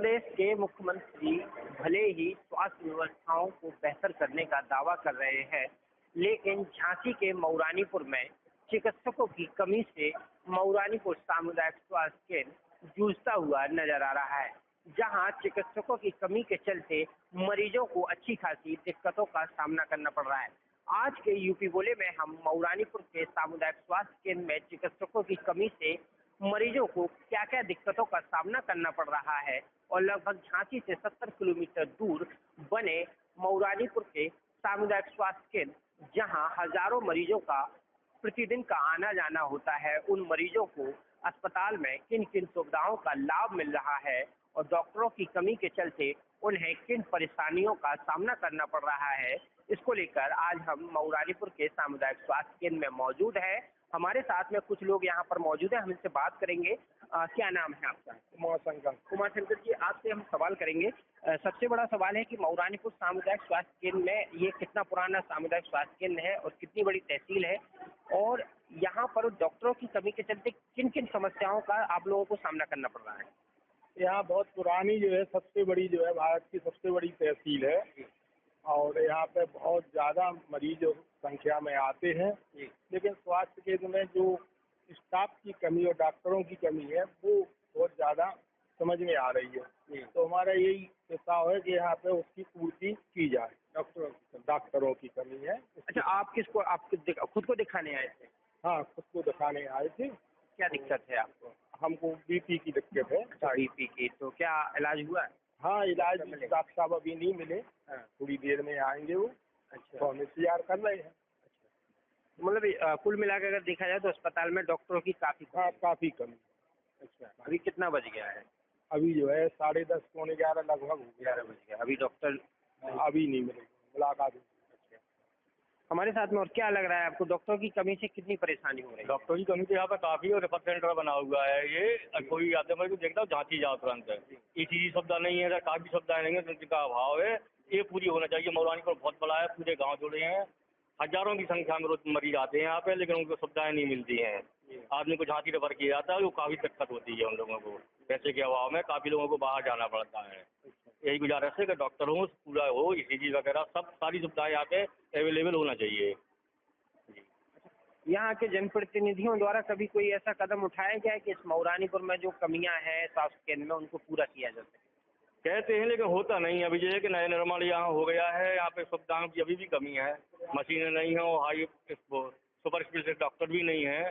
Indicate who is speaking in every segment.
Speaker 1: प्रदेश के मुख्यमंत्री भले ही स्वास्थ्य व्यवस्थाओं को बेहतर करने का दावा कर रहे हैं, लेकिन झांसी के मऊरानीपुर में चिकित्सकों की कमी से मऊरानीपुर सामुदायिक स्वास्थ्य केंद्र जूझता हुआ नजर आ रहा है, जहां चिकित्सकों की कमी के चलते मरीजों को अच्छी खासी दिक्कतों का सामना करना पड़ रहा है। आज के यूपी बोले में हम मऊरानीपुर के सामुदायिक स्वास्थ्य केंद्र में चिकित्सकों की कमी से मरीजों को क्या क्या दिक्कतों का सामना करना पड़ रहा है और लगभग झांसी से 70 किलोमीटर दूर बने मऊरानीपुर के सामुदायिक स्वास्थ्य केंद्र, जहां हजारों मरीजों का प्रतिदिन का आना जाना होता है, उन मरीजों को अस्पताल में किन किन सुविधाओं का लाभ मिल रहा है और डॉक्टरों की कमी के चलते उन्हें किन परेशानियों का सामना करना पड़ रहा है, इसको लेकर आज हम मऊरानीपुर के सामुदायिक स्वास्थ्य केंद्र में मौजूद है। हमारे साथ में कुछ लोग यहाँ पर मौजूद हैं, हम इनसे बात करेंगे। क्या नाम है आपका? कुमार शंकर जी, आपसे हम सवाल करेंगे। सबसे बड़ा सवाल है कि मऊरानीपुर सामुदायिक स्वास्थ्य केंद्र में ये कितना पुराना सामुदायिक स्वास्थ्य केंद्र है और कितनी बड़ी तहसील है, और यहाँ पर डॉक्टरों की कमी के चलते किन किन समस्याओं का आप लोगों को सामना करना पड़ रहा है?
Speaker 2: यहाँ बहुत पुरानी जो है, सबसे बड़ी जो है, भारत की सबसे बड़ी तहसील है और यहाँ पे बहुत ज़्यादा मरीज संख्या में आते हैं, लेकिन स्वास्थ्य केंद्र में जो स्टाफ की कमी और डॉक्टरों की कमी है वो बहुत ज़्यादा समझ में आ रही है। तो हमारा यही प्रस्ताव है कि यहाँ पे उसकी पूर्ति की जाए। डॉक्टरों की कमी है।
Speaker 1: अच्छा, आप खुद को दिखाने आए थे?
Speaker 2: हाँ, खुद को दिखाने आए थे।
Speaker 1: क्या दिक्कत है आपको?
Speaker 2: हमको बीपी की दिक्कत है।
Speaker 1: बीपी की, तो क्या इलाज हुआ है?
Speaker 2: हाँ, इलाज डॉक्टर साहब अभी नहीं मिले।
Speaker 1: हाँ।
Speaker 2: थोड़ी देर में आएंगे वो।
Speaker 1: अच्छा,
Speaker 2: तो हम इंतजार कर रहे हैं।
Speaker 1: अच्छा, मतलब कुल मिलाकर अगर देखा जाए तो अस्पताल में डॉक्टरों की
Speaker 2: काफ़ी कमी।
Speaker 1: अच्छा, अभी कितना बज गया है?
Speaker 2: अभी जो है 10:30 पौने 11 लगभग हो गया।
Speaker 1: 11 बज गया, अभी डॉक्टर
Speaker 2: अभी नहीं मिलेगा, मुलाकात।
Speaker 1: अच्छा, हमारे साथ में और क्या लग रहा है आपको, डॉक्टरों की कमी से कितनी परेशानी हो रही है?
Speaker 3: डॉक्टर की कमी तो यहाँ पे काफी और रेफर सेंटर बना हुआ है। ये कोई आते मैं तो देखता हूँ झांसी जाओ तुरंत। ECG सुविधा नहीं है, काफी सुविधाएं नहीं है, जिनका अभाव है, ये पूरी होना चाहिए। मऊरानीपुर बहुत बड़ा है, पूरे गांव जुड़े हैं, हजारों की संख्या में रोज मरीज आते हैं यहाँ पे, लेकिन उनको सुविधाएं नहीं मिलती हैं। आदमी को झांसी रेफर किया जाता है, वो काफी दिक्कत होती है उन लोगों को। पैसे के अभाव में काफी लोगों को बाहर जाना पड़ता है। यही गुजारिश है कि डॉक्टर हो, पूरा हो, ECG वगैरह सब सारी सुविधाएं यहाँ पे अवेलेबल होना चाहिए।
Speaker 1: यहाँ के जनप्रतिनिधियों द्वारा कभी कोई ऐसा कदम उठाया गया है कि इस मऊरानीपुर में जो कमियां हैं स्वास्थ्य केंद्र में उनको पूरा किया जा सके?
Speaker 3: कहते हैं लेकिन होता नहीं है। अभी जो है कि नया निर्माण यहाँ हो गया है, यहाँ पे सुविधाओं की अभी भी कमी है। मशीनें नहीं है, हाई सुपर स्पेशलिस्ट डॉक्टर भी नहीं है।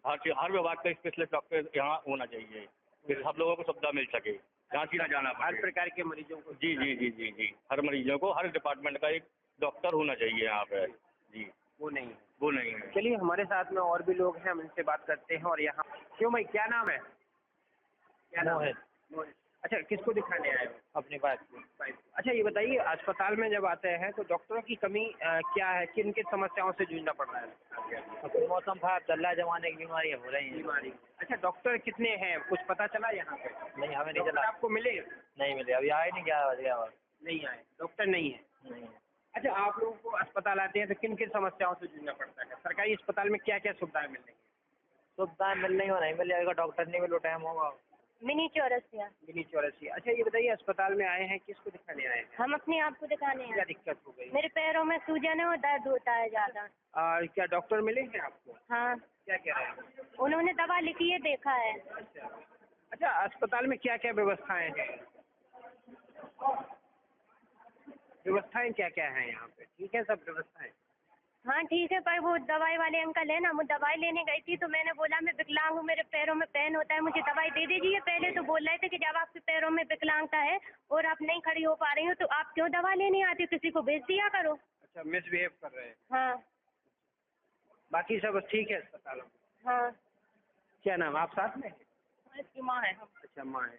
Speaker 3: हर विभाग का स्पेशलिस्ट डॉक्टर यहाँ होना चाहिए, फिर सब लोगों को सुविधा मिल सके, झांसी ना जाना पड़े।
Speaker 1: हर प्रकार के मरीजों को?
Speaker 3: जी जी जी जी जी, हर मरीजों को हर डिपार्टमेंट का एक डॉक्टर होना चाहिए यहाँ पे। जी,
Speaker 1: वो नहीं है।
Speaker 3: वो नहीं है।
Speaker 1: चलिए, हमारे साथ में और भी लोग हैं, हम इनसे बात करते हैं। और यहाँ क्यों भाई, क्या नाम है? क्या नाम है? मोहित। अच्छा, किसको दिखाने आए हो?
Speaker 4: अपनी बात को।
Speaker 1: अच्छा, ये बताइए, अस्पताल में जब आते हैं तो डॉक्टरों की कमी क्या है, किन किन समस्याओं से जूझना पड़ रहा है?
Speaker 4: मौसम खराब चल रहा है, जमाने की बीमारियाँ हो रही हैं।
Speaker 1: अच्छा, डॉक्टर कितने हैं, कुछ पता चला यहाँ पे?
Speaker 4: नहीं, हमें नहीं
Speaker 1: डॉक्टर
Speaker 4: चला।
Speaker 1: आपको मिले?
Speaker 4: नहीं मिले, अभी आए नहीं, 11 बज गया और
Speaker 1: नहीं आए, डॉक्टर नहीं है।
Speaker 4: नहीं।
Speaker 1: अच्छा, आप लोगों को अस्पताल आते हैं तो किन किन समस्याओं से जूझना पड़ता है? सरकारी अस्पताल में क्या क्या सुविधाएं मिल रही है?
Speaker 4: सुविधाएं मिलने को नहीं मिलेगा, डॉक्टर नहीं मिलो, टाइम होगा।
Speaker 5: मिनी चौरसिया।
Speaker 1: मिनी चौरसिया। अच्छा, ये बताइए, अस्पताल में आए हैं, किसको दिखाने आए हैं?
Speaker 5: हम अपने आप को दिखाने
Speaker 1: क्या
Speaker 5: हैं।
Speaker 1: दिक्कत हो गई?
Speaker 5: मेरे पैरों में सूजन है और दर्द होता है ज़्यादा।
Speaker 1: और क्या डॉक्टर मिले हैं आपको?
Speaker 5: हाँ,
Speaker 1: क्या कह रहे हैं?
Speaker 5: उन्होंने दवा लिखी है, देखा है।
Speaker 1: अच्छा, अस्पताल में क्या क्या व्यवस्थाएं हैं? व्यवस्थाएं क्या क्या हैं यहाँ पे? ठीक है सब व्यवस्थाएं?
Speaker 5: हाँ ठीक है, पर वो दवाई वाले अंकल है ना, वो दवाई लेने गई थी तो मैंने बोला मैं विकलांग हूँ, मेरे पैरों में पेन होता है, मुझे दवाई दे दीजिए। पहले तो बोल रहे थे कि जब आपके पैरों में विकलांगता है और आप नहीं खड़ी हो पा रही हो तो आप क्यों दवा लेने आते हो, किसी को भेज दिया करो।
Speaker 1: अच्छा, मिसबिहेव कर रहे हैं?
Speaker 5: हाँ।
Speaker 1: बाकी सब ठीक है अस्पतालों में?
Speaker 5: हाँ।
Speaker 1: क्या नाम, आप साथ में?
Speaker 5: इसकी माँ है।
Speaker 1: अच्छा, माँ है।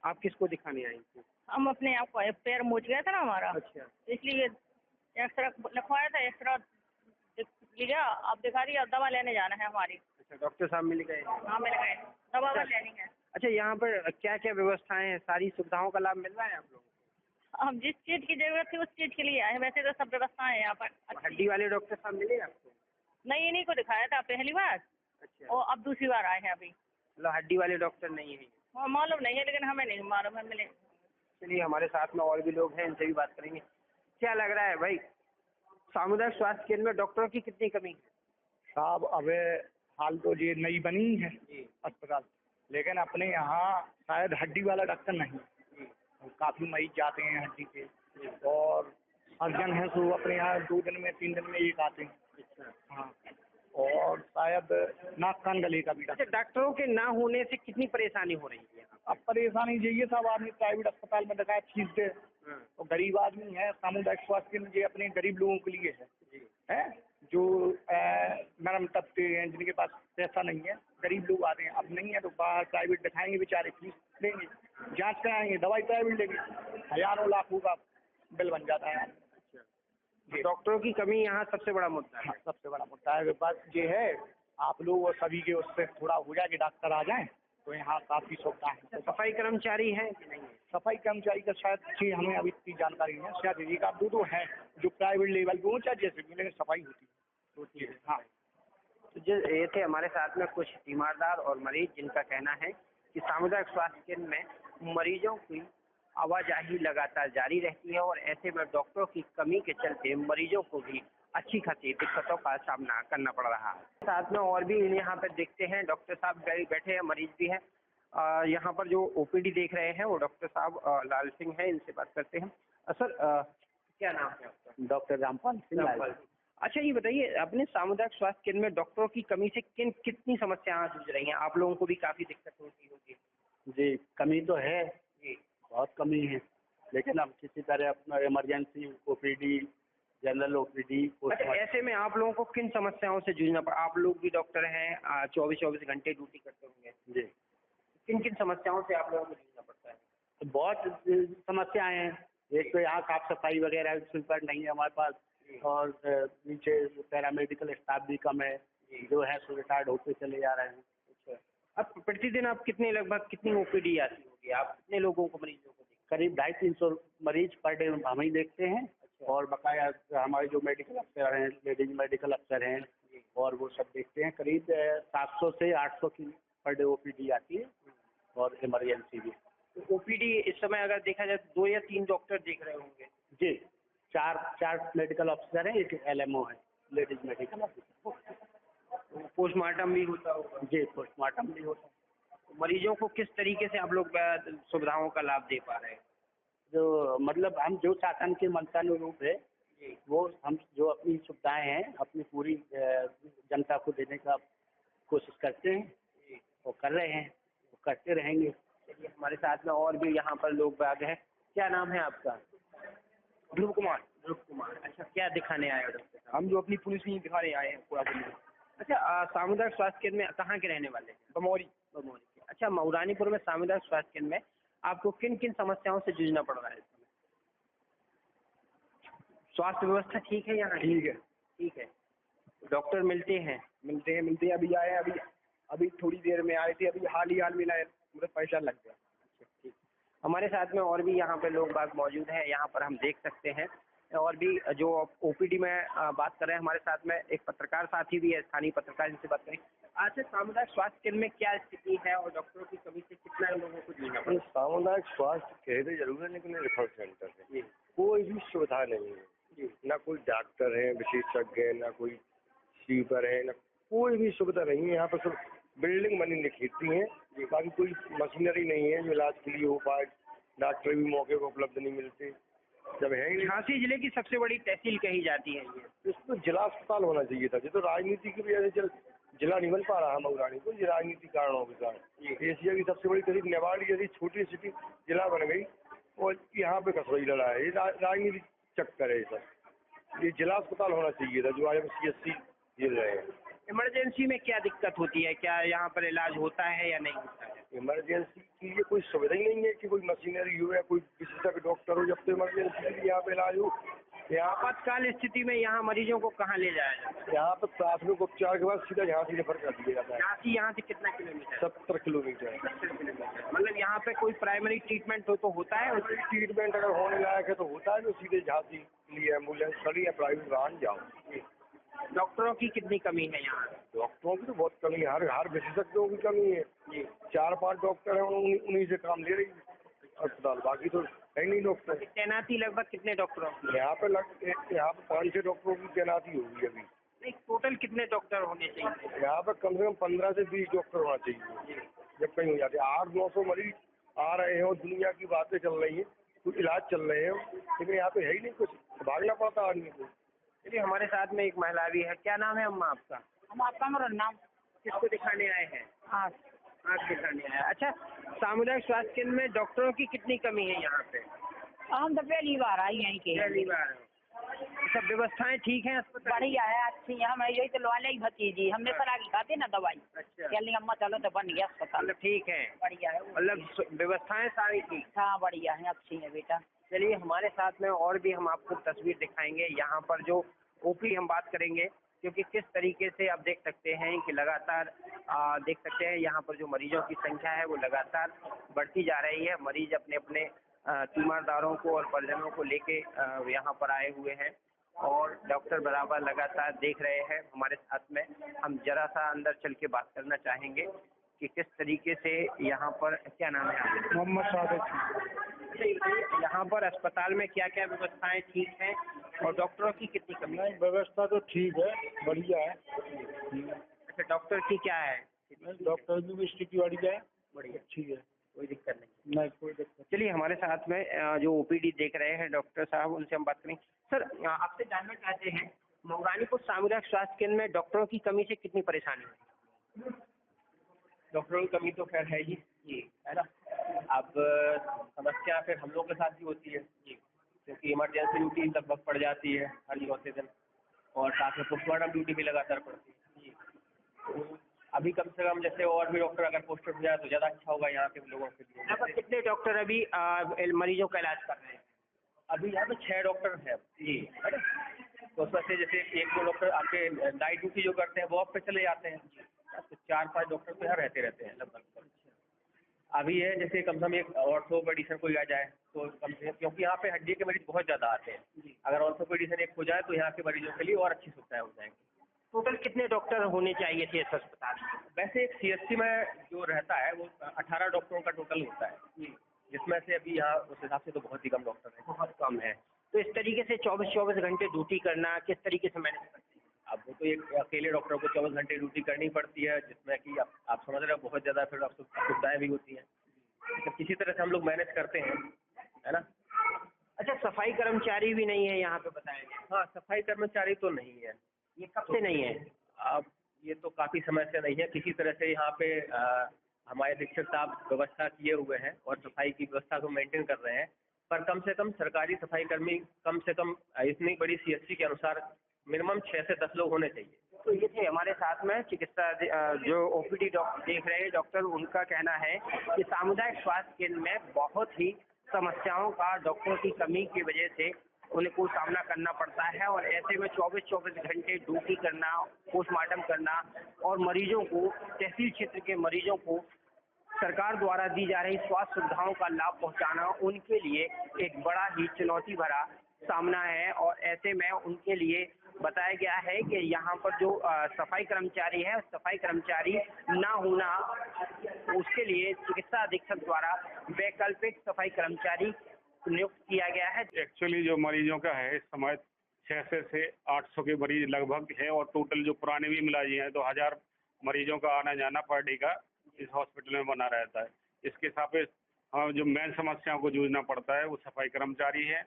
Speaker 1: आप किसको दिखाने आई थी?
Speaker 5: हम अपने आप को, पैर मुच गया था ना हमारा।
Speaker 1: अच्छा,
Speaker 5: इसलिए एक्सरा लिखवाया था, एक्सरा लिया, अब दिखा दिया, दवा लेने जाना है हमारी।
Speaker 1: अच्छा, डॉक्टर साहब मिल गए?
Speaker 5: हाँ मिल गए, दवा बस लेनी है।
Speaker 1: अच्छा, यहाँ पर क्या क्या व्यवस्थाएं हैं, सारी सुविधाओं का लाभ मिल रहा है आप लोगों को?
Speaker 5: हम जिस चीज़ की जरूरत थी उस चीज़ के लिए आए हैं, वैसे तो सब व्यवस्थाएं हैं यहाँ पर।
Speaker 1: हड्डी वाले डॉक्टर साहब मिले आपको?
Speaker 5: नहीं, इन्हीं को दिखाया था पहली बार।
Speaker 1: अच्छा,
Speaker 5: और अब दूसरी बार आए हैं अभी।
Speaker 1: मतलब हड्डी वाले डॉक्टर नहीं है?
Speaker 5: मालूम नहीं है, लेकिन हमें नहीं मालूम है, मिले।
Speaker 1: चलिए हमारे साथ में और भी लोग हैं, इनसे भी बात करेंगे। क्या लग रहा है भाई, सामुदायिक स्वास्थ्य केंद्र में डॉक्टरों की कितनी कमी है?
Speaker 2: साहब अब हाल तो ये नई बनी है अस्पताल, लेकिन अपने यहाँ शायद हड्डी वाला डॉक्टर नहीं, काफ़ी मरीज जाते हैं हड्डी के, और सर्जन हैं सो अपने यहाँ 2 दिन में 3 दिन में एक आते हैं। हाँ, और शायद नाक कान गले का भी
Speaker 1: अच्छा, डॉक्टरों के ना होने से कितनी परेशानी हो रही है?
Speaker 2: अब परेशानी यही है साहब, आदमी प्राइवेट अस्पताल में दिखाए फीस दे, तो गरीब आदमी है। सामुदायिक स्वास्थ्य केंद्र ये अपने गरीब लोगों के लिए है जो नरम तबके हैं, जिनके पास पैसा नहीं है, गरीब लोग आते हैं। अब नहीं है तो बाहर प्राइवेट दिखाएंगे, बेचारे फीस लेंगे, जांच कराएंगे, दवाई प्राइवेट लेंगे, हजारों लाखों का बिल बन जाता है।
Speaker 1: डॉक्टरों की कमी यहाँ सबसे बड़ा मुद्दा है।
Speaker 2: हाँ, सबसे बड़ा मुद्दा है। बात ये है, आप लोग और सभी के उससे थोड़ा हो जाए कि डॉक्टर आ जाएं, तो यहाँ काफ़ी सुविधा है।
Speaker 1: सफाई कर्मचारी हैं कि नहीं?
Speaker 2: सफाई कर्मचारी का शायद जी हमें अभी इतनी जानकारी नहीं है, शायद एक आध दो है जो प्राइवेट लेवल पे हो चाहे जैसे भी, लेकिन सफाई होती है। हाँ,
Speaker 1: तो ये थे हमारे साथ में कुछ तीमारदार और मरीज, जिनका कहना है कि सामुदायिक स्वास्थ्य केंद्र में मरीजों की आवाजाही लगातार जारी रहती है और ऐसे में डॉक्टरों की कमी के चलते मरीजों को भी अच्छी खासी दिक्कतों का सामना करना पड़ रहा है। साथ में और भी यहाँ पर देखते हैं, डॉक्टर साहब बैठे हैं, मरीज भी हैं। यहाँ पर जो ओपीडी देख रहे हैं वो डॉक्टर साहब लाल सिंह हैं, इनसे बात करते हैं। सर, क्या नाम है आपका?
Speaker 2: डॉक्टर रामपाल सिंह।
Speaker 1: अच्छा, ये बताइए, अपने सामुदायिक स्वास्थ्य केंद्र में डॉक्टरों की कमी से कितनी समस्याएं जूझ रही हैं? आप लोगों को भी काफी दिक्कत होती होगी।
Speaker 2: जी, कमी तो है जी, बहुत कमी है, लेकिन अब किसी तरह अपना इमरजेंसी ओपीडी, जनरल ओपीडी।
Speaker 1: अच्छा, ऐसे में आप लोगों को किन समस्याओं से जूझना पड़ा? आप लोग भी डॉक्टर हैं, 24-24 घंटे ड्यूटी करते होंगे
Speaker 2: जी,
Speaker 1: किन किन समस्याओं से आप लोगों को जूझना पड़ता है?
Speaker 2: तो बहुत समस्याएं हैं। एक तो यहाँ साफ सफाई वगैरह सुपर नहीं है हमारे पास, और नीचे पैरामेडिकल स्टाफ भी कम है, जो है सो रिटायर्ड होते चले जा रहे हैं।
Speaker 1: अच्छा, अब प्रतिदिन आप लगभग कितनी ओपीडी आती होगी? आप कितने लोगों को, मरीजों को देखते?
Speaker 2: करीब 250-300 मरीज पर डे हम ही देखते हैं।
Speaker 1: अच्छा।
Speaker 2: और बकाया हमारे जो मेडिकल अफसर हैं, लेडीज मेडिकल अफसर हैं, और वो सब देखते हैं। करीब 700 से 800 की पर डे ओपीडी आती है, और इमरजेंसी भी।
Speaker 1: तो ओपीडी इस समय अगर देखा जाए तो 2 या 3 डॉक्टर देख रहे होंगे?
Speaker 2: जी, चार मेडिकल ऑफिसर हैं, एक LMO है, लेडीज मेडिकल ऑफिसर।
Speaker 1: पोस्टमार्टम भी होता होगा?
Speaker 2: जी, पोस्टमार्टम भी होता है।
Speaker 1: मरीजों को किस तरीके से आप लोग सुविधाओं का लाभ दे पा रहे हैं?
Speaker 2: जो मतलब हम जो शासन के मंशानुरूप है, वो हम जो अपनी सुविधाएं हैं अपनी पूरी जनता को देने का कोशिश करते हैं, वो कर रहे हैं, वो करते रहेंगे।
Speaker 1: चलिए, हमारे साथ में और भी यहाँ पर लोग बाग हैं। क्या नाम है आपका?
Speaker 2: ध्रुव कुमार।
Speaker 1: अच्छा, क्या दिखाने आए हो डॉक्टर साहब?
Speaker 2: हम जो अपनी पुलिस में दिखाने आए हैं पूरा पुलिस।
Speaker 1: अच्छा, सामुदायिक स्वास्थ्य केंद्र में कहाँ के रहने वाले हैं?
Speaker 2: बमौरी
Speaker 1: के। अच्छा, मऊरानीपुर में सामुदायिक स्वास्थ्य केंद्र में आपको किन किन समस्याओं से जूझना पड़ रहा है इस समय? स्वास्थ्य व्यवस्था ठीक है यहाँ? ठीक है। डॉक्टर मिलते हैं?
Speaker 2: मिलते हैं, अभी आए, अभी थोड़ी देर में आए थे, अभी हाल में लाए, मुझे पैसा लग गया।
Speaker 1: ठीक। हमारे साथ में और भी यहाँ पे लोग बाग मौजूद हैं, यहाँ पर हम देख सकते हैं। और भी जो ओपीडी में बात कर रहे हैं, हमारे साथ में एक पत्रकार साथी भी है, स्थानीय पत्रकार, इनसे बात करें। आज से सामुदायिक स्वास्थ्य केंद्र में क्या स्थिति है और डॉक्टरों की कमी से कितना लोगों को जूझना पड़ रहा है?
Speaker 6: सामुदायिक स्वास्थ्य केंद्र जरूर है, लेकिन रेफर सेंटर है, कोई भी सुविधा नहीं है। ना कोई डॉक्टर है विशेषज्ञ है, ना कोई स्वीपर है, ना कोई भी सुविधा नहीं है। यहाँ पर सिर्फ बिल्डिंग बनी लिखी है, बाकी कोई मशीनरी नहीं है जो इलाज के लिए हो पाए। डॉक्टर भी मौके पर उपलब्ध नहीं मिलते। जब है ही
Speaker 1: झांसी जिले की सबसे बड़ी तहसील कही जाती है ये,
Speaker 6: इसको जिला अस्पताल होना चाहिए था। ये तो राजनीति की वजह से जिला नहीं बन पा रहा है मऊरानीपुर, ये राजनीति कारणों के कारण। एशिया की सबसे बड़ी तहसील नेवाड़ी जैसी छोटी सिटी जिला बन गई, और यहाँ पे कसरई लड़ा है। ये राजनीति चक्कर है सर। ये जिला अस्पताल होना चाहिए था, जो आज हम CSC झेल रहे हैं।
Speaker 1: इमरजेंसी में क्या दिक्कत होती है? क्या यहाँ पर इलाज होता है या नहीं होता है?
Speaker 6: इमरजेंसी के लिए कोई सुविधा ही नहीं है कि कोई मशीनरी हो या कोई विशेषज्ञ डॉक्टर हो। जब तो इमरजेंसी के लिए यहाँ पे इलाज हो, यहाँ
Speaker 1: आपातकाल स्थिति में यहाँ मरीजों को कहाँ ले जाया जाता है?
Speaker 6: यहाँ पर प्राथमिक उपचार के बाद सीधा झांसी रेफर कर दिया जाता है।
Speaker 1: झांसी यहाँ से कितना किलोमीटर?
Speaker 6: 70 किलोमीटर।
Speaker 1: 70 किलोमीटर। मतलब यहाँ पे कोई प्राइमरी ट्रीटमेंट हो तो होता है?
Speaker 6: और ट्रीटमेंट अगर होने लायक है तो होता है, तो सीधे झांसी के लिए एम्बुलेंस खड़ी या प्राइवेट वाहन जाओ।
Speaker 1: डॉक्टरों की कितनी कमी है यहाँ?
Speaker 6: डॉक्टरों की तो बहुत कमी है, हर विशेषज्ञों की कमी है। 4-5 डॉक्टर हैं, उन्हीं से काम ले रही है अस्पताल। बाकी तो है नहीं डॉक्टर।
Speaker 1: तैनाती लगभग कितने डॉक्टरों की है?
Speaker 6: यहाँ पे 5-6 डॉक्टरों की तैनाती होगी अभी।
Speaker 1: नहीं, टोटल कितने डॉक्टर होने चाहिए?
Speaker 6: यहाँ पे कम से कम 15 से 20 डॉक्टर होना चाहिए। जब कहीं हो जाते 800-900 मरीज आ रहे हैं और दुनिया की बातें चल रही हैं, कुछ इलाज चल रहे हैं, लेकिन यहाँ पे है ही नहीं कुछ, भागना पड़ता आदमी को।
Speaker 1: चलिए, हमारे साथ में एक महिला भी है। क्या नाम है अम्मा आपका?
Speaker 4: हम आपका मेरा नाम
Speaker 1: किसको दिखाने आए हैं?
Speaker 4: हाँ
Speaker 1: आँख दिखाने आए। अच्छा, सामुदायिक स्वास्थ्य केंद्र में डॉक्टरों की कितनी कमी है यहाँ पे?
Speaker 4: हम तो पहली बार आई यहीं के।
Speaker 1: पहली बार। सब व्यवस्थाएं ठीक हैं अस्पताल?
Speaker 4: बढ़िया है, अच्छी है। हम यही तो लवाले ही भतीजी हमने करा की खाते ना दवाई।
Speaker 1: अच्छा,
Speaker 4: कह ली अम्मा चलो तो बन गया अस्पताल।
Speaker 1: मतलब ठीक है,
Speaker 4: बढ़िया है,
Speaker 1: मतलब व्यवस्थाएं सारी ठीक।
Speaker 4: हाँ बढ़िया है, अच्छी है बेटा।
Speaker 1: चलिए, हमारे साथ में और भी हम आपको तस्वीर दिखाएंगे। यहाँ पर जो ओपी हम बात करेंगे, क्योंकि किस तरीके से आप देख सकते हैं कि लगातार देख सकते हैं यहाँ पर जो मरीजों की संख्या है वो लगातार बढ़ती जा रही है। मरीज अपने अपने तीमारदारों को और परिजनों को लेके यहाँ पर आए हुए हैं और डॉक्टर बराबर लगातार देख रहे हैं। हमारे साथ में हम जरा सा अंदर चल के बात करना चाहेंगे कि किस तरीके से यहाँ पर, क्या नाम है आपका?
Speaker 2: मोहम्मद सादिक।
Speaker 1: यहाँ पर अस्पताल में क्या क्या व्यवस्थाएं ठीक हैं और डॉक्टरों की कितनी कमी है?
Speaker 2: नहीं, व्यवस्था तो ठीक है, बढ़िया है।
Speaker 1: अच्छा, डॉक्टर की क्या है?
Speaker 2: डॉक्टर की भी स्थिति बढ़िया है,
Speaker 1: बढ़िया,
Speaker 2: ठीक है,
Speaker 1: कोई दिक्कत नहीं।
Speaker 2: नहीं कोई दिक्कत।
Speaker 1: चलिए, हमारे साथ में जो ओपीडी देख रहे हैं डॉक्टर साहब, उनसे हम बात करेंगे। सर, आपसे जानना चाहते हैं, मऊरानीपुर सामुदायिक स्वास्थ्य केंद्र में डॉक्टरों की कमी से कितनी परेशानी है?
Speaker 7: डॉक्टरों की कमी तो खैर है ही है ना। अब समस्या फिर हम लोग के साथ भी होती है क्योंकि इमरजेंसी ड्यूटी लगभग पड़ जाती है हर चौथे दिन और साथ में पोस्टमार्टम ड्यूटी भी लगातार पड़ती है। तो अभी कम से कम जैसे और भी डॉक्टर अगर पोस्टेड हो जाए तो ज़्यादा अच्छा होगा यहाँ के लोगों के लिए।
Speaker 1: लगभग कितने डॉक्टर अभी मरीजों का इलाज कर रहे हैं?
Speaker 7: अभी यहाँ पे 6 डॉक्टर हैं जी, है ना। तो उसमें से जैसे 1-2 डॉक्टर आपके नाइट ड्यूटी जो करते हैं वो ऑफ पे चले जाते हैं, तो 4-5 डॉक्टर तो यहाँ रहते हैं लगभग। अभी है जैसे कम से कम एक ऑर्थोपेडिशन कोई आ जाए तो कम से कम, क्योंकि यहाँ पे हड्डी के मरीज बहुत ज़्यादा आते हैं, अगर ऑर्थोपेडिशन एक हो जाए तो यहाँ के मरीजों के लिए और अच्छी सुविधाएं हो जाएंगी।
Speaker 1: टोटल कितने डॉक्टर होने चाहिए थे इस अस्पताल में?
Speaker 7: वैसे एक CHC में जो रहता है वो 18 डॉक्टरों का टोटल होता है, जिसमें से अभी यहाँ उस हिसाब से तो बहुत ही कम डॉक्टर हैं,
Speaker 1: बहुत कम है। तो इस तरीके से 24-24 घंटे ड्यूटी करना किस तरीके से मैनेज करते हैं?
Speaker 7: अब वो तो एक अकेले डॉक्टर को 24 घंटे ड्यूटी करनी पड़ती है, जिसमें कि आप समझ रहे हो बहुत ज़्यादा फिर सुविधाएँ भी होती हैं, तो किसी तरह से हम लोग मैनेज करते हैं, है ना।
Speaker 1: अच्छा, सफाई कर्मचारी भी नहीं है यहाँ पे बताया गया?
Speaker 7: हाँ, सफाई कर्मचारी तो नहीं है।
Speaker 1: ये कब से नहीं है?
Speaker 7: अब ये तो काफ़ी समय से नहीं है। किसी तरह से यहाँ पे हमारे अधीक्षक साहब व्यवस्था किए हुए हैं और सफाई की व्यवस्था को मेंटेन कर रहे हैं, पर कम से कम सरकारी सफाई कर्मी कम से कम इतनी बड़ी CHC के अनुसार मिनिमम 6 से 10 लोग होने चाहिए।
Speaker 1: तो ये थे हमारे साथ में चिकित्सा जो ओपीडी डॉक्टर देख रहे हैं डॉक्टर, उनका कहना है कि सामुदायिक स्वास्थ्य केंद्र में बहुत ही समस्याओं का डॉक्टरों की कमी की वजह से उनको सामना करना पड़ता है और ऐसे में 24-24 घंटे ड्यूटी करना, पोस्टमार्टम करना और मरीजों को, तहसील क्षेत्र के मरीजों को सरकार द्वारा दी जा रही स्वास्थ्य सुविधाओं का लाभ पहुंचाना उनके लिए एक बड़ा ही चुनौती भरा सामना है। और ऐसे में उनके लिए बताया गया है कि यहाँ पर जो सफाई कर्मचारी है, सफाई कर्मचारी ना होना, उसके लिए चिकित्सा अधीक्षक द्वारा वैकल्पिक सफाई कर्मचारी नियुक्त किया गया है।
Speaker 8: एक्चुअली जो मरीजों का है इस समय 600 से 800 के मरीज लगभग है और टोटल जो पुराने भी मिलाजी हैं तो 1000 मरीजों का आना जाना पर डे का इस हॉस्पिटल में बना रहता है। इसके सापेक्ष हाँ, जो मेन समस्याओं को जूझना पड़ता है वो सफाई कर्मचारी है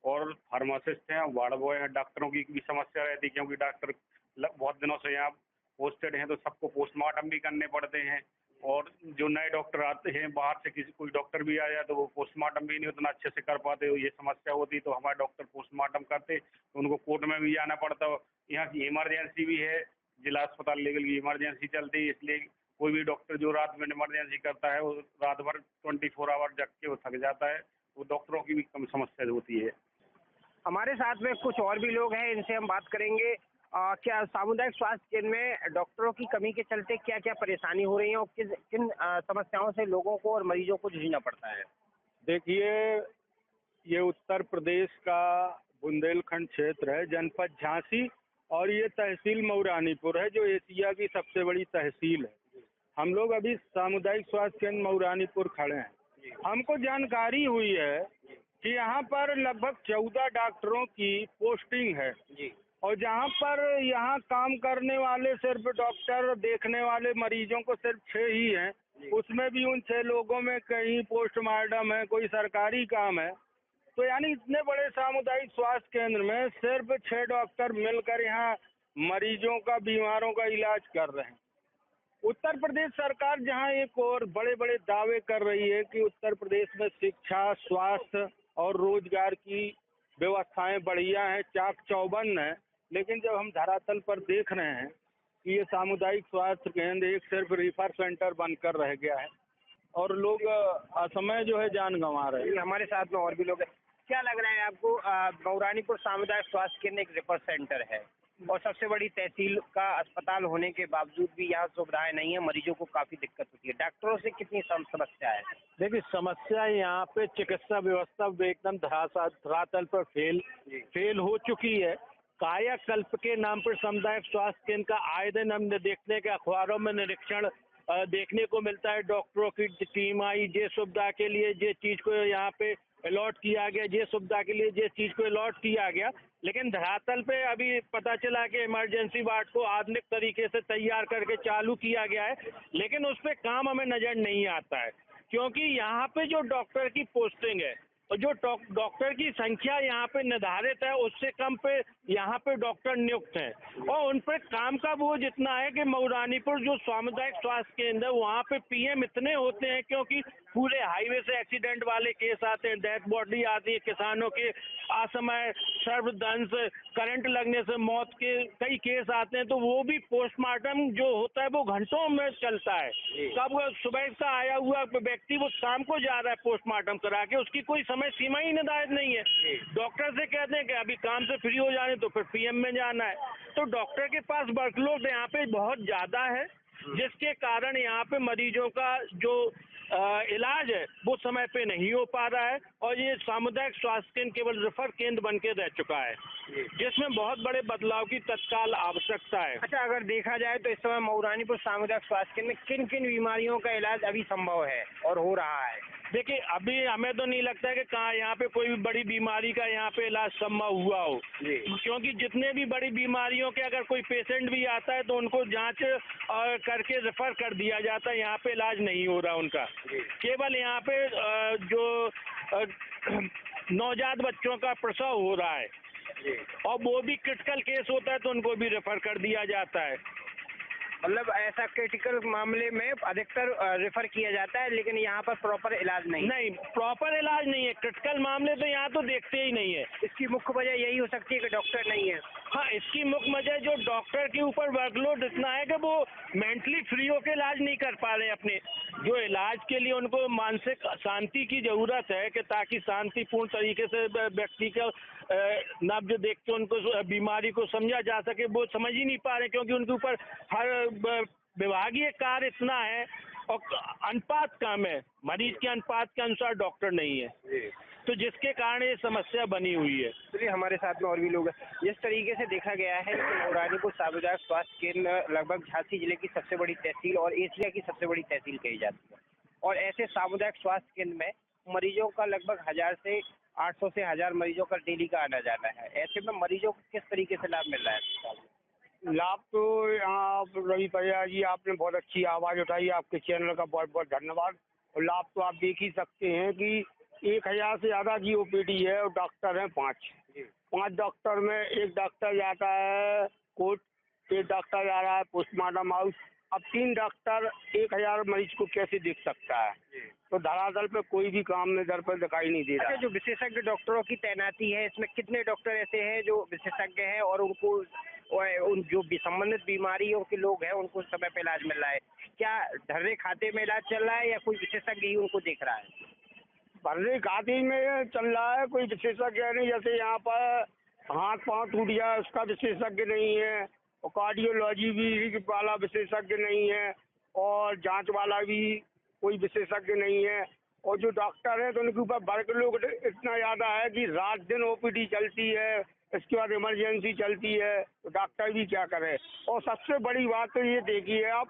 Speaker 8: और फार्मासिस्ट हैं, वार्ड बॉय हैं। डॉक्टरों की भी समस्या रहती है क्योंकि डॉक्टर बहुत दिनों से यहाँ पोस्टेड हैं तो सबको पोस्टमार्टम भी करने पड़ते हैं और जो नए डॉक्टर आते हैं बाहर से, किसी कोई डॉक्टर भी आ जाए तो वो पोस्टमार्टम भी नहीं उतना अच्छे से कर पाते हो, ये समस्या होती। तो हमारे डॉक्टर पोस्टमार्टम करते तो उनको कोर्ट में भी जाना पड़ता। यहाँ की इमरजेंसी भी है, जिला अस्पताल लेवल की इमरजेंसी चलती है, इसलिए कोई भी डॉक्टर जो रात में इमरजेंसी करता है वो रात भर 24 आवर जग के वो थक जाता है। वो डॉक्टरों की भी कम समस्या होती है।
Speaker 1: हमारे साथ में कुछ और भी लोग हैं, इनसे हम बात करेंगे। क्या सामुदायिक स्वास्थ्य केंद्र में डॉक्टरों की कमी के चलते क्या क्या परेशानी हो रही है और किन समस्याओं से लोगों को और मरीजों को जूझना पड़ता है?
Speaker 2: देखिए, ये उत्तर प्रदेश का बुंदेलखंड क्षेत्र है, जनपद झांसी, और ये तहसील मऊरानीपुर है जो एशिया की सबसे बड़ी तहसील है। हम लोग अभी सामुदायिक स्वास्थ्य केंद्र मऊरानीपुर खड़े हैं। हमको जानकारी हुई है
Speaker 8: कि यहाँ पर लगभग 14 डॉक्टरों की पोस्टिंग है
Speaker 1: जी
Speaker 8: और जहाँ पर यहाँ काम करने वाले सिर्फ डॉक्टर, देखने वाले मरीजों को सिर्फ 6 ही हैं। उसमें भी उन 6 लोगों में कहीं पोस्टमार्टम है, कोई सरकारी काम है। तो यानी इतने बड़े सामुदायिक स्वास्थ्य केंद्र में सिर्फ 6 डॉक्टर मिलकर यहाँ मरीजों का, बीमारों का इलाज कर रहे हैं। उत्तर प्रदेश सरकार जहाँ एक और बड़े बड़े दावे कर रही है कि उत्तर प्रदेश में शिक्षा, स्वास्थ्य और रोजगार की व्यवस्थाएं बढ़िया हैं, चाक चौबंद हैं, लेकिन जब हम धरातल पर देख रहे हैं कि ये सामुदायिक स्वास्थ्य केंद्र एक सिर्फ रिफर सेंटर बनकर रह गया है और लोग असमय जो है जान गंवा रहे हैं।
Speaker 1: हमारे साथ में और भी लोग हैं। क्या लग रहा है आपको? मऊरानीपुर सामुदायिक स्वास्थ्य केंद्र एक रेफर सेंटर है और सबसे बड़ी तहसील का अस्पताल होने के बावजूद भी यहाँ सुविधाएं नहीं है, मरीजों को काफी दिक्कत होती है। डॉक्टरों से कितनी समस्या है?
Speaker 2: देखिए, समस्या यहाँ पे चिकित्सा व्यवस्था एकदम धरातल पर फेल हो चुकी है। कायाकल्प के नाम पर सामुदायिक स्वास्थ्य केंद्र का आए दिन हम देखने के अखबारों में निरीक्षण देखने को मिलता है। डॉक्टरों की टीम आई, ये सुविधा के लिए ये चीज को यहाँ पे अलॉट किया गया, ये सुविधा के लिए ये चीज को अलॉट किया गया, लेकिन धरातल पे अभी पता चला कि इमरजेंसी वार्ड को आधुनिक तरीके से तैयार करके चालू किया गया है, लेकिन उस पर काम हमें नजर नहीं आता है। क्योंकि यहाँ पे जो डॉक्टर की पोस्टिंग है और जो डॉक्टर की संख्या यहाँ पे निर्धारित है, उससे कम पे यहाँ पे डॉक्टर नियुक्त हैं और उन पर काम का बोझ इतना है कि मऊरानीपुर जो सामुदायिक स्वास्थ्य केंद्र है वहाँ पे पीएम इतने होते हैं, क्योंकि पूरे हाईवे से एक्सीडेंट वाले केस आते हैं, डेथ बॉडी आती है, किसानों के असमय सर्वदंश, करंट लगने से मौत के कई केस आते हैं, तो वो भी पोस्टमार्टम जो होता है वो घंटों में चलता है। कब सुबह का आया हुआ व्यक्ति वो शाम को जा रहा है पोस्टमार्टम करा के, उसकी कोई समय सीमा ही निर्धारित नहीं है। डॉक्टर से कहते हैं कि अभी काम से फ्री हो जाने तो फिर पीएम में जाना है, तो डॉक्टर के पास वर्कलोड यहाँ पे बहुत ज्यादा है, जिसके कारण यहाँ पे मरीजों का जो इलाज है वो समय पे नहीं हो पा रहा है और ये सामुदायिक स्वास्थ्य केंद्र केवल रेफर केंद्र बन के रह चुका है, जिसमें बहुत बड़े बदलाव की तत्काल आवश्यकता है।
Speaker 1: अच्छा, अगर देखा जाए तो इस समय मऊरानीपुर सामुदायिक स्वास्थ्य केंद्र में किन किन बीमारियों का इलाज अभी संभव है और हो रहा है?
Speaker 2: देखिए, अभी हमें तो नहीं लगता है कि कहाँ यहाँ पे कोई भी बड़ी बीमारी का यहाँ पे इलाज संभव हुआ हो, क्योंकि जितने भी बड़ी बीमारियों के अगर कोई पेशेंट भी आता है तो उनको जांच करके रेफर कर दिया जाता है, यहाँ पे इलाज नहीं हो रहा उनका। केवल यहाँ पे जो नवजात बच्चों का प्रसव हो रहा है और वो भी क्रिटिकल केस होता है तो उनको भी रेफर कर दिया जाता है।
Speaker 1: मतलब ऐसा क्रिटिकल मामले में अधिकतर रेफर किया जाता है, लेकिन यहाँ पर प्रॉपर इलाज नहीं
Speaker 2: प्रॉपर इलाज नहीं है। क्रिटिकल मामले तो यहाँ तो देखते ही नहीं है।
Speaker 1: इसकी मुख्य वजह यही हो सकती है कि डॉक्टर नहीं है।
Speaker 2: हाँ, इसकी मुख्य वजह जो डॉक्टर के ऊपर वर्कलोड इतना है कि वो मेंटली फ्री होकर इलाज नहीं कर पा रहे हैं। अपने जो इलाज के लिए उनको मानसिक शांति की जरूरत है कि ताकि शांतिपूर्ण तरीके से व्यक्ति का नब्ज देख के उनको बीमारी को समझा जा सके, वो समझ ही नहीं पा रहे, क्योंकि उनके ऊपर हर विभागीय कार्य इतना है और अनुपात कम है, मरीज के अनुपात के अनुसार डॉक्टर नहीं है, तो जिसके कारण ये समस्या बनी हुई है।
Speaker 1: चलिए, हमारे साथ में और भी लोग हैं। जिस तरीके से देखा गया है कि मऊरानीपुर सामुदायिक स्वास्थ्य केंद्र लगभग झांसी जिले की सबसे बड़ी तहसील और एशिया की सबसे बड़ी तहसील कही जाती है, और ऐसे सामुदायिक स्वास्थ्य केंद्र में मरीजों का लगभग 1000 से 800 से 1000 मरीजों का डेली का आना जाना है। ऐसे में मरीजों को किस तरीके से लाभ मिल रहा है?
Speaker 8: लाभ तो यहाँ रवि भैया जी आपने बहुत अच्छी आवाज़ उठाई, आपके चैनल का बहुत बहुत धन्यवाद। और लाभ तो आप देख ही सकते हैं कि 1000 से ज़्यादा GOPD है और डॉक्टर हैं 5 डॉक्टर में एक डॉक्टर जाता है कोर्ट, एक डॉक्टर जा रहा है पोस्टमार्टम हाउस। अब 3 डॉक्टर 1000 मरीज को कैसे देख सकता है? तो धरातल पे कोई भी काम इधर पर दिखाई नहीं दे रहा।
Speaker 1: जो विशेषज्ञ डॉक्टरों की तैनाती है, इसमें कितने डॉक्टर ऐसे हैं जो विशेषज्ञ हैं और उनको उन जो भी संबंधित बीमारियों के लोग हैं उनको समय पे इलाज मिल रहा है? क्या ढर्रे खाते में इलाज चल रहा है या कोई विशेषज्ञ ही उनको देख रहा है?
Speaker 8: भर्रे खाते में चल रहा है, कोई विशेषज्ञ नहीं। जैसे यहाँ पर हाथ पांव टूट गया उसका विशेषज्ञ नहीं है, और कार्डियोलॉजी भी वाला विशेषज्ञ नहीं है, और जांच वाला भी कोई विशेषज्ञ नहीं है। और जो डॉक्टर हैं तो उनके ऊपर वर्कलोड इतना ज़्यादा है कि रात दिन OPD चलती है, इसके बाद इमरजेंसी चलती है, तो डॉक्टर भी क्या करे। और सबसे बड़ी बात तो ये देखिए आप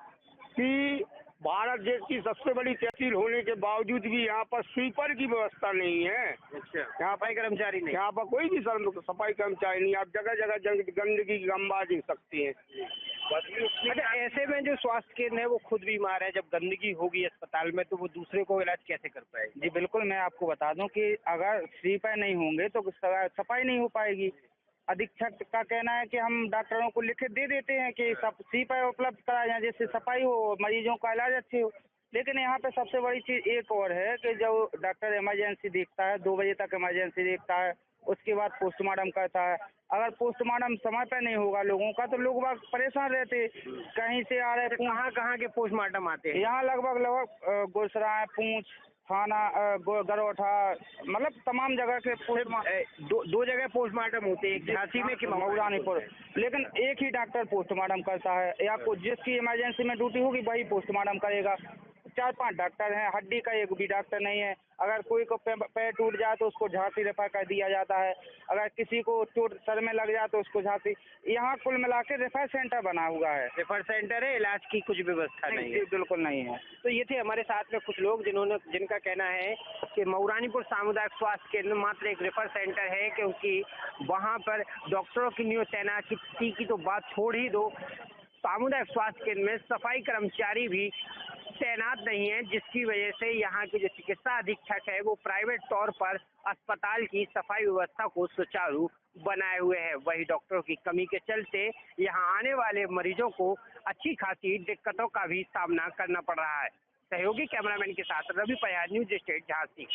Speaker 8: कि
Speaker 6: भारत देश की सबसे बड़ी तहसील होने के बावजूद भी यहाँ पर स्वीपर की व्यवस्था नहीं है।
Speaker 1: अच्छा, यहाँ पर कर्मचारी नहीं।
Speaker 6: यहाँ पर कोई भी सफाई कर्मचारी नहीं। आप जगह जगह गंदगी की गंबा देख सकती हैं।
Speaker 1: अच्छा, ऐसे में जो स्वास्थ्य केंद्र है वो खुद बीमार है, जब गंदगी होगी अस्पताल में तो वो दूसरे को इलाज कैसे कर पाएगी?
Speaker 9: जी बिल्कुल, मैं आपको बता दूं कि अगर स्वीपर नहीं होंगे तो सफाई नहीं हो पाएगी। अधीक्षक का कहना है कि हम डॉक्टरों को लिखित दे देते हैं कि सब स्वीपर उपलब्ध कराए जाए जिससे सफाई हो, मरीजों का इलाज अच्छे हो। लेकिन यहाँ पे सबसे बड़ी चीज़ एक और है कि जो डॉक्टर इमरजेंसी देखता है, 2 बजे तक इमरजेंसी देखता है, उसके बाद पोस्टमार्टम करता है। अगर पोस्टमार्टम समय पर नहीं होगा लोगों का तो लोग बाग परेशान रहते, कहीं से आ रहे।
Speaker 1: कहाँ के पोस्टमार्टम आते हैं?
Speaker 9: यहाँ लगभग गुरसराय, पूंछ थाना, गरोठा, मतलब तमाम जगह के
Speaker 1: दो जगह पोस्टमार्टम होते हैं, एक झांसी में कि
Speaker 9: मऊरानीपुर। लेकिन एक ही डॉक्टर पोस्टमार्टम करता है, या जिसकी इमरजेंसी में ड्यूटी होगी वही पोस्टमार्टम करेगा। 4-5 डॉक्टर हैं, हड्डी का एक भी डॉक्टर नहीं है। अगर कोई को पैर टूट जाए तो उसको झांसी रेफर कर दिया जाता है। अगर किसी को चोट सर में लग जाए तो उसको झांसी। यहाँ कुल मिला के रेफर सेंटर बना हुआ है।
Speaker 1: रेफर सेंटर है, इलाज की कुछ व्यवस्था नहीं है?
Speaker 9: बिल्कुल नहीं है।
Speaker 1: तो ये थे हमारे साथ में कुछ लोग जिनका कहना है कि मऊरानीपुर सामुदायिक स्वास्थ्य केंद्र मात्र एक रेफर सेंटर है, क्योंकि वहाँ पर डॉक्टरों की तैनाती की तो बात छोड़ ही दो, सामुदायिक स्वास्थ्य केंद्र में सफाई कर्मचारी भी तैनात नहीं है, जिसकी वजह से यहाँ के जो चिकित्सा अधीक्षक है वो प्राइवेट तौर पर अस्पताल की सफाई व्यवस्था को सुचारू बनाए हुए हैं। वही डॉक्टरों की कमी के चलते यहाँ आने वाले मरीजों को अच्छी खासी दिक्कतों का भी सामना करना पड़ रहा है। सहयोगी कैमरामैन के साथ रवि पयार, न्यूज स्टेट झांसी।